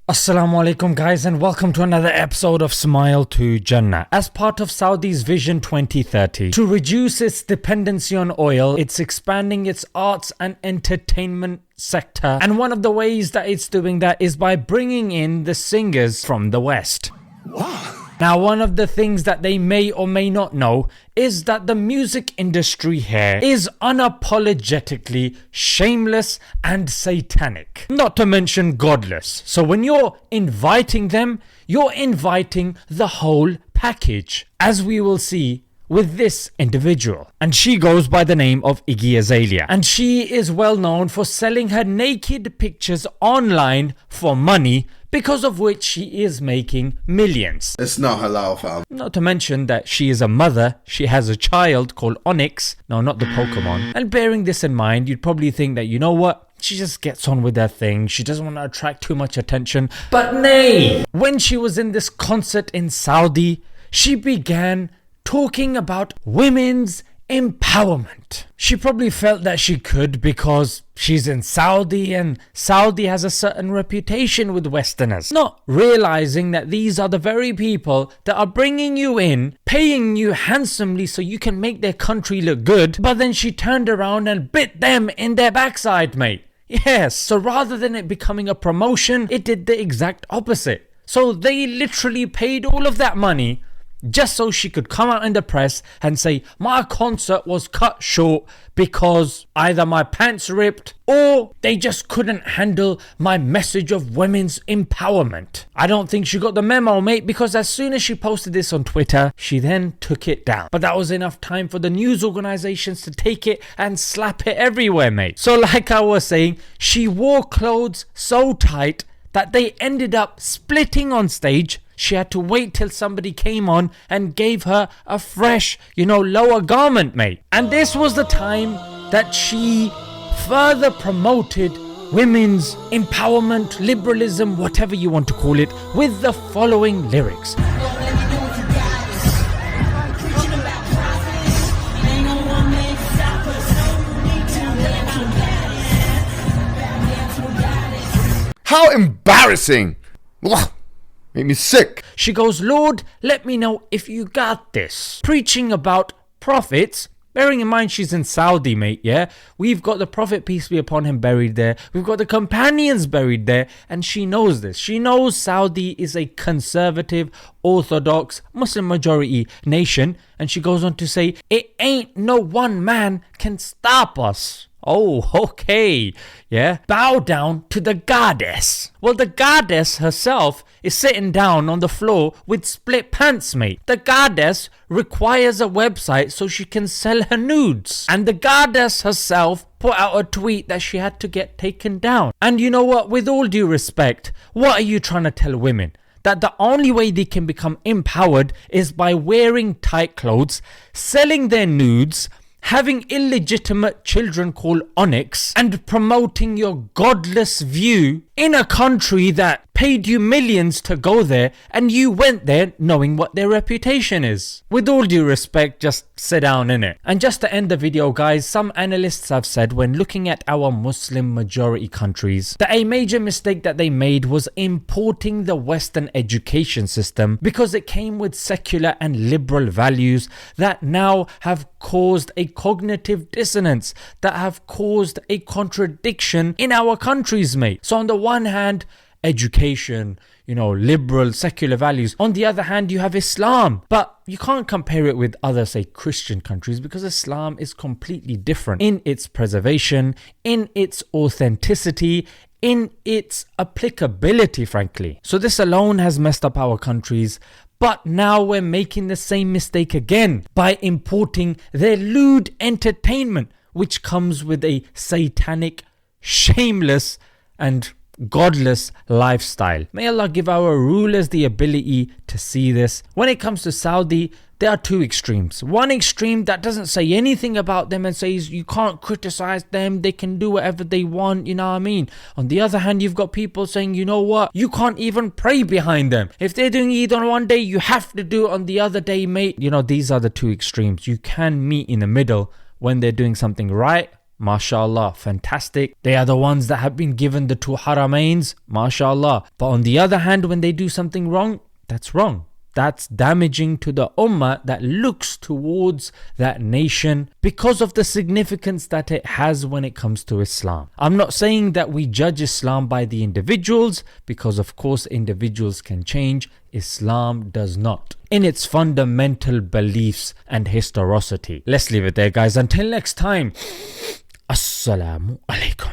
Assalamu alaikum guys, and welcome to another episode of Smile to Jannah. As part of Saudi's Vision 2030 to reduce its dependency on oil, it's expanding its arts and entertainment sector, and one of the ways that it's doing that is by bringing in the singers from the West. Wow. Now, one of the things that they may or may not know is that the music industry here is unapologetically shameless and satanic, not to mention godless. So when you're inviting them, you're inviting the whole package, as we will see with this individual. And she goes by the name of Iggy Azalea, and she is well known for selling her naked pictures online for money, because of which she is making millions. It's not halal, fam. Not to mention that she is a mother. She has a child called Onyx. No, not the Pokemon. And bearing this in mind, you'd probably think that, you know what? She just gets on with her thing. She doesn't want to attract too much attention. But nay! When she was in this concert in Saudi, she began talking about women's empowerment. She probably felt that she could because she's in Saudi, and Saudi has a certain reputation with Westerners, not realizing that these are the very people that are bringing you in, paying you handsomely so you can make their country look good. But then she turned around and bit them in their backside, mate. Yes, so rather than it becoming a promotion, it did the exact opposite. So they literally paid all of that money just so she could come out in the press and say, my concert was cut short because either my pants ripped or they just couldn't handle my message of women's empowerment. I don't think she got the memo, mate, because as soon as she posted this on Twitter, she then took it down. But that was enough time for the news organizations to take it and slap it everywhere, mate. So like I was saying, she wore clothes so tight that they ended up splitting on stage. She had to wait till somebody came on and gave her a fresh, lower garment, mate. And this was the time that she further promoted women's empowerment, liberalism, whatever you want to call it, with the following lyrics. How embarrassing! Made me sick. She goes, Lord, let me know if you got this. Preaching about prophets. Bearing in mind she's in Saudi, mate, yeah? We've got the Prophet, peace be upon him, buried there. We've got the companions buried there. And she knows this. She knows Saudi is a conservative, orthodox, Muslim majority nation. And she goes on to say, it ain't no one man can stop us. Oh, okay. Yeah. Bow down to the goddess. Well, the goddess herself is sitting down on the floor with split pants, mate. The goddess requires a website so she can sell her nudes. And the goddess herself put out a tweet that she had to get taken down. And you know what? With all due respect, what are you trying to tell women? That the only way they can become empowered is by wearing tight clothes, selling their nudes, having illegitimate children called Onyx, and promoting your godless view in a country that paid you millions to go there, and you went there knowing what their reputation is. With all due respect, just sit down, innit? And just to end the video, guys, some analysts have said when looking at our Muslim majority countries that a major mistake that they made was importing the Western education system, because it came with secular and liberal values that now have caused a cognitive dissonance, that have caused a contradiction in our countries, mate. So on the one hand, education, liberal, secular values. On the other hand, you have Islam. But you can't compare it with other, say, Christian countries, because Islam is completely different in its preservation, in its authenticity, in its applicability, frankly. So this alone has messed up our countries. But now we're making the same mistake again by importing their lewd entertainment, which comes with a satanic, shameless, and godless lifestyle. May Allah give our rulers the ability to see this. When it comes to Saudi, there are two extremes. One extreme that doesn't say anything about them and says you can't criticize them, they can do whatever they want, you know what I mean? On the other hand, you've got people saying, you know what, you can't even pray behind them. If they're doing Eid on one day, you have to do it on the other day, mate. These are the two extremes. You can meet in the middle when they're doing something right MashaAllah, fantastic. They are the ones that have been given the 2 haramains, MashaAllah. But on the other hand, when they do something wrong, that's wrong. That's damaging to the ummah that looks towards that nation because of the significance that it has when it comes to Islam. I'm not saying that we judge Islam by the individuals, because of course individuals can change. Islam does not, in its fundamental beliefs and historicity. Let's leave it there, guys. Until next time, Assalamu alaikum.